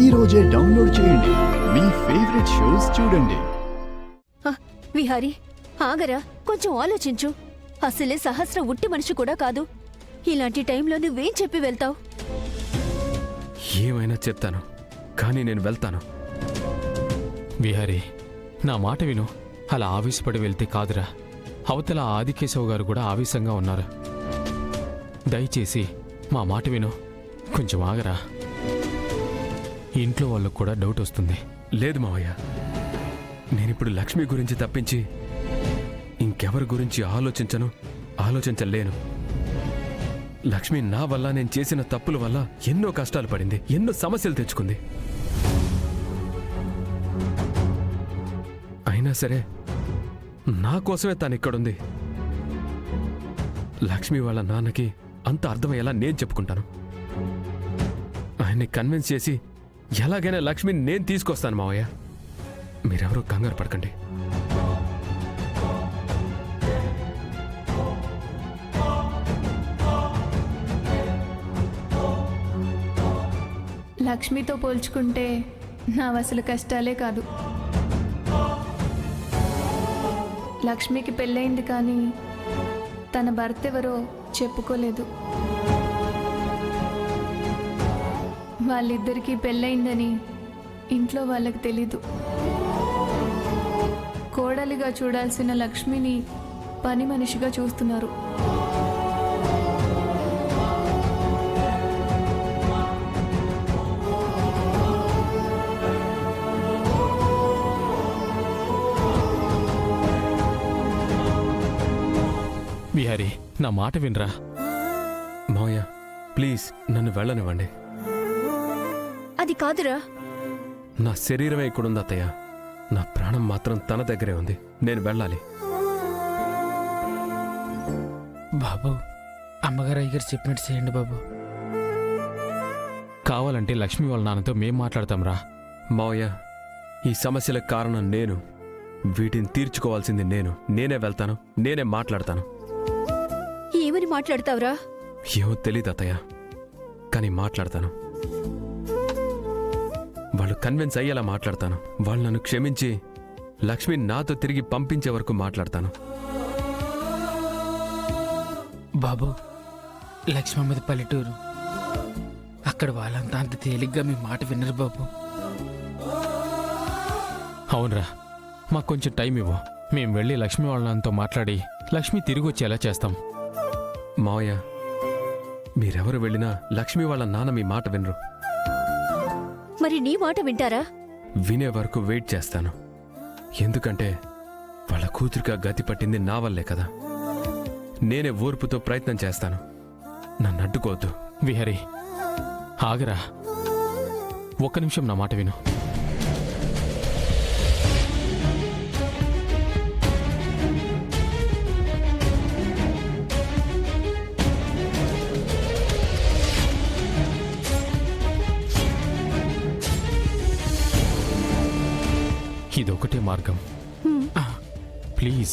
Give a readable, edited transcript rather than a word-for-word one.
ఈ రోజే డౌన్లోడ్ చేయండి. మీ ఫేవరెట్ షోస్ చూడండి. విహారీ, ఆగరా, కొంచెం ఆలోచించు. అసలే సహస్ర ఉట్టి మనిషి కూడా కాదు. ఇలాంటి టైంలో నువ్వేం చెప్పి వెళ్తావు? ఏమైనా చెప్తాను, కానీ నేను వెళ్తాను. విహారీ, నా మాట విను. అలా ఆవేశపడి వెళ్తే కాదురా. అవతల ఆదికేశవ్ గారు కూడా ఆవేశంగా ఉన్నారు. దయచేసి మా మాట విను. కొంచెం ఆగరా. ఇంట్లో వాళ్ళకు కూడా డౌట్ వస్తుంది. లేదు మావయ్య, నేనిప్పుడు లక్ష్మి గురించి తప్పించి ఇంకెవరి గురించి ఆలోచించలేను. లక్ష్మి నా వల్ల, నేను చేసిన తప్పుల వల్ల ఎన్నో కష్టాలు పడింది, ఎన్నో సమస్యలు తెచ్చుకుంది. అయినా సరే నా కోసమే తను ఇక్కడుంది. లక్ష్మి వాళ్ళ నాన్నకి అంత అర్థమయ్యేలా నేను చెప్పుకుంటాను. ఆయన్ని కన్విన్స్ చేసి ఎలాగైనా లక్ష్మిని నేను తీసుకొస్తాను మావయ్య. మీరెవరూ కంగారు పడకండి. లక్ష్మితో పోల్చుకుంటే నా అసలు కష్టాలే కాదు. లక్ష్మికి పెళ్ళయింది, కానీ తన భర్త ఎవరో చెప్పుకోలేదు. వాళ్ళిద్దరికీ పెళ్ళయిందని ఇంట్లో వాళ్ళకి తెలీదు. కోడలిగా చూడాల్సిన లక్ష్మిని పని మనిషిగా చూస్తున్నారు. విహారీ, నా మాట వినరా. మావయ్య ప్లీజ్ నన్ను వెళ్ళనివ్వండి. అది కాదురా. నా శరీరమే ఇక్కడుంది అత్తయ్య, నా ప్రాణం మాత్రం తన దగ్గరే ఉంది. నేను వెళ్ళాలి. బాబు, అమ్మగారు అయ్యగారు చెప్పినట్టు చేయండి బాబు. కావాలంటే లక్ష్మి వాళ్ళ నాన్నతో మేం మాట్లాడతాంరా. మావయ్య, ఈ సమస్యలకు కారణం నేను. వీటిని తీర్చుకోవాల్సింది నేనే వెళ్తాను, నేనే మాట్లాడతాను. ఏమని మాట్లాడతావురా? ఏమో తెలీదు అత్తయ్య, కానీ మాట్లాడతాను. వాళ్ళు కన్విన్స్ అయ్యేలా మాట్లాడతాను. వాళ్ళు నన్ను క్షమించి లక్ష్మి నాతో తిరిగి పంపించే వరకు మాట్లాడతాను. బాబు, లక్ష్మి మీద పల్లెటూరు. అక్కడ వాళ్ళంతా అంత తేలిగ్గా మీ మాట వినరు బాబు. అవునరా, మాకు కొంచెం టైం ఇవ్వు. మేం వెళ్ళి లక్ష్మి వాళ్ళ నాన్నతో మాట్లాడి లక్ష్మి తిరిగి వచ్చేలా చేస్తాం. మావయ్య, మీరెవరు వెళ్ళినా లక్ష్మి వాళ్ళ నాన్న మీ మాట వినరు. మరి నీ మాట వింటారా? వినే వరకు వెయిట్ చేస్తాను. ఎందుకంటే వాళ్ళ కూతురిగా గతి పట్టింది నా వల్లే కదా. నేనే ఓర్పుతో ప్రయత్నం చేస్తాను. నన్ను అడ్డుకోవద్దు. విహారీ, ఆగరా. ఒక్క నిమిషం నా మాట విను. ఇదొకటే మార్గం. ప్లీజ్.